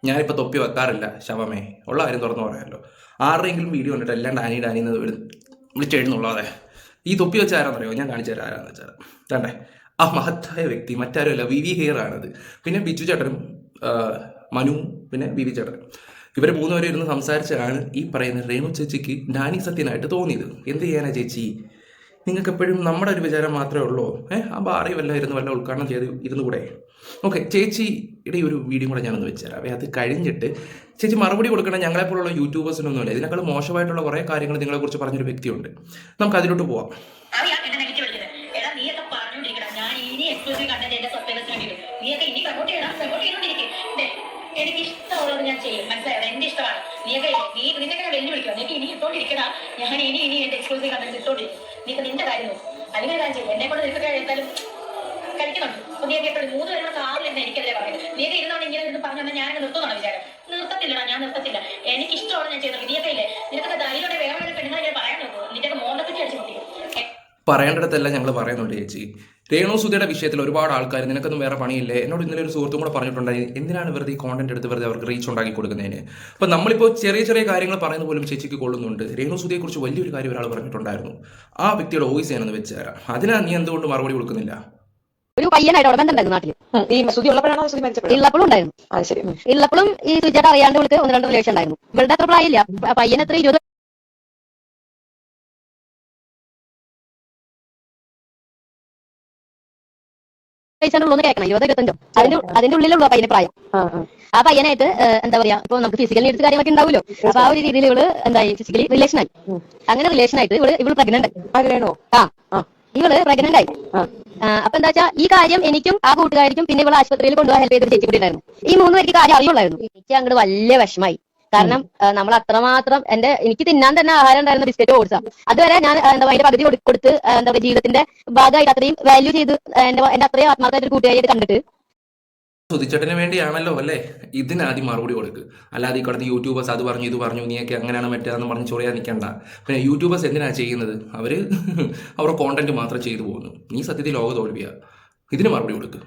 ഞാനിപ്പോൾ തൊപ്പി വെക്കാറില്ല ശവമേ, ഉള്ള കാര്യം തുറന്നു പറയാമല്ലോ. ആരുടെയെങ്കിലും വീഡിയോ കണ്ടിട്ട് എല്ലാം ഡാനി എന്ന് വിളിച്ചെഴുന്നുള്ളതെ. ഈ തൊപ്പി വെച്ച ആരാന്നറിയോ? ഞാൻ കാണിച്ചു തരാം ആരാന്ന് വെച്ചാൽ. കണ്ടേ, ആ മഹത്തായ വ്യക്തി മറ്റാരുമല്ല, വിവി ഹെയർ ആണത്. പിന്നെ ബിജു ചേട്ടനും മനു, പിന്നെ വിവി ചേട്ടനും, ഇവർ മൂന്നുപേരും ഇരുന്ന് സംസാരിച്ചാണ് ഈ പറയുന്ന രേണു ചേച്ചിക്ക് ഡാനി സത്യനായിട്ട് തോന്നിയത്. എന്ത് ചെയ്യാനാ ചേച്ചി, നിങ്ങൾക്ക് എപ്പോഴും നമ്മുടെ ഒരു വിചാരം മാത്രമേ ഉള്ളൂ. ആ ബാറി വല്ല ഉദ്ഘാടനം ചെയ്ത് ഇരുന്നു കൂടെ? ഓക്കെ, ചേച്ചിയുടെ ഒരു വീഡിയോ കൂടെ ഞാനൊന്ന് വെച്ചുതരാം. അത് കഴിഞ്ഞിട്ട് ചേച്ചി മറുപടി കൊടുക്കണം. ഞങ്ങളെപ്പോലുള്ള യൂട്യൂബേഴ്സിനൊന്നുമില്ല, ഇതിനേക്കാൾ മോശമായിട്ടുള്ള കുറേ കാര്യങ്ങൾ നിങ്ങളെക്കുറിച്ച് പറഞ്ഞൊരു വ്യക്തിയുണ്ട്. നമുക്ക് അതിലോട്ട് പോവാം. എനിക്ക് ഇഷ്ടമുള്ളത് ഞാൻ ചെയ്യും, മനസ്സിലായത്? എന്റെ ഇഷ്ടമാണ്. നിനക്ക് വെല്ലുവിളിക്കുക, നീക്ക് ഇനി ഇട്ടോണ്ടിരിക്കടാ, ഞാൻ ഇനി എന്റെ എക്സ്ക്ലൂസീവ് കണ്ടന്റ് ഇട്ടോണ്ടിരിക്കും. നീക്ക് നിന്റെ കാര്യം നോക്കും, അല്ലെങ്കിൽ ഞാൻ ചെയ്യും. എന്നെ കൊണ്ട് നിനക്ക് എടുത്താലും കഴിക്കുന്നുണ്ട്. അപ്പൊ നീക്ക് എപ്പോഴും 3 പേരുടെ കാറിലെന്നെ എനിക്കല്ലേ പറയുന്നത്. നീക്ക് ഇരുന്നോണ്ട് ഇങ്ങനെ ഇരുന്ന് പറഞ്ഞാൽ ഞാൻ നിർത്തുന്നാണ് വിചാരം. നിർത്തത്തില്ലടാ, ഞാൻ നിർത്തത്തില്ല. എനിക്ക് ഇഷ്ടമാണ് ഞാൻ ചെയ്തത്. നീയൊക്കെ ഇല്ലേ, നിനക്കൊക്കെ ധൈര്യോടെ വേറെ പെണ്ണുങ്ങളെ ഞാൻ പറയാൻ നോക്കൂ. നിന്റെ മോണ്ടൊക്കെ അടിച്ചു പൊട്ടിക്കും. പറയേണ്ടതെല്ലാം ഞങ്ങൾ പറയുന്നുണ്ട് ചേച്ചി. രേണു സുധിയുടെ വിഷയത്തിൽ ഒരുപാട് ആൾക്കാർ നിനക്കൊന്നും വേറെ പണിയില്ലേ, എന്നോട് ഇന്നലെ ഒരു സുഹൃത്തും കൂടെ പറഞ്ഞിട്ടുണ്ടായി, എന്തിനാണ് വെറുതെ ഈ കോണ്ടന്റ് എടുത്ത് വെറുതെ അവർക്ക് റീച്ച് ഉണ്ടാക്കി കൊടുക്കുന്നതിന്. അപ്പം നമ്മളിപ്പോൾ ചെറിയ കാര്യങ്ങൾ പറയുന്ന പോലും ചേച്ചിക്ക് കൊള്ളുന്നുണ്ട്. രേണു സുധിയെക്കുറിച്ച് വലിയൊരു കാര്യം ഒരാൾ പറഞ്ഞിട്ടുണ്ടായിരുന്നു, ആ വ്യക്തിയുടെ വോയിസ് ഞാനൊന്ന് വെച്ച് തരാം. അതിനാ നീ എന്തുകൊണ്ട് മറുപടി കൊടുക്കുന്നില്ല? ഒരു പയ്യനായിട്ട് അവിടെ ബന്ധമുണ്ടായിരുന്നു നാട്ടില്. ഉള്ളപ്പോഴും ഈ സുജയുടെ അറിയാണ്ട് ഇവൾക്ക് 1-2 റിലേഷൻ ഉണ്ടായിരുന്നു. ഇവളുടെ അത്ര പ്രായമില്ല, പയ്യൻ എത്ര 20 വയസ്സാണുള്ളൂന്ന് കേൾക്കണം. 20-25 അതിന്റെ ഉള്ളിലുള്ള പയ്യന് പ്രായം. ആ പയ്യനായിട്ട് എന്താ പറയാ, ഇപ്പൊ നമുക്ക് ഫിസിക്കൽ നീഡ്സ് കാര്യങ്ങളൊക്കെ ഉണ്ടാവുമല്ലോ. അപ്പൊ ആ ഒരു രീതിയിൽ ഇവള് എന്തായി ഫിസിക്കലി റിലേഷനായി. അങ്ങനെ റിലേഷനായിട്ട് ഇവള് പ്രഗ്നന്റ് ആയി. ഇവള് പ്രഗ്നന്റ് ആയി. അപ്പൊ എന്താ വെച്ചാൽ ഈ കാര്യം എനിക്കും ആ കൂട്ടുകാരിക്കും പിന്നെ ഇവള് ആശുപത്രിയിൽ കൊണ്ടുപോകാൻ ഹെൽപ്പ് ചെയ്തൊരു ചേച്ചി കൂടി ഉണ്ടായിരുന്നു. ഈ 3 പേർക്ക് കാര്യം അറിയുള്ളായിരുന്നു. എനിക്ക് അങ്ങോട്ട് വലിയ വിഷമായി. കാരണം നമ്മൾ അത്രമാത്രം എനിക്ക് തിന്നാൻ തന്നെ ആഹാരം ഉണ്ടായിരുന്ന ബിസ്ക്കറ്റ് ഓടിച്ച അതുവരെ ഞാൻ എന്താ അതിന്റെ പകുതി കൊടുത്ത് എന്താ പറയുക ജീവിതത്തിന്റെ ഭാഗമായിട്ട് അത്രയും വാല്യൂ ചെയ്ത് എന്റെ അത്രയും ആത്മാർത്ഥമായിട്ട് ഒരു കൂട്ടുകാരിയായിട്ട് കണ്ടിട്ട്. സുധിച്ചേട്ടന് വേണ്ടിയാണല്ലോ അല്ലേ ഇതിനാദ്യം മറുപടി കൊടുക്ക്. അല്ലാതെ ഈ കിടന്ന് യൂട്യൂബേഴ്സ് അത് പറഞ്ഞു ഇത് പറഞ്ഞു നീയൊക്കെ അങ്ങനെയാണ് മറ്റേതെന്ന് പറഞ്ഞ് ചൊറിയാൻ നിൽക്കണ്ട. പിന്നെ യൂട്യൂബേഴ്സ് എന്തിനാണ് ചെയ്യുന്നത്? അവരുടെ കോണ്ടന്റ് മാത്രം ചെയ്തു പോകുന്നു. നീ സത്യത്തിൽ ലോക തോൽവിയാ. ഇതിന് മറുപടി കൊടുക്ക്.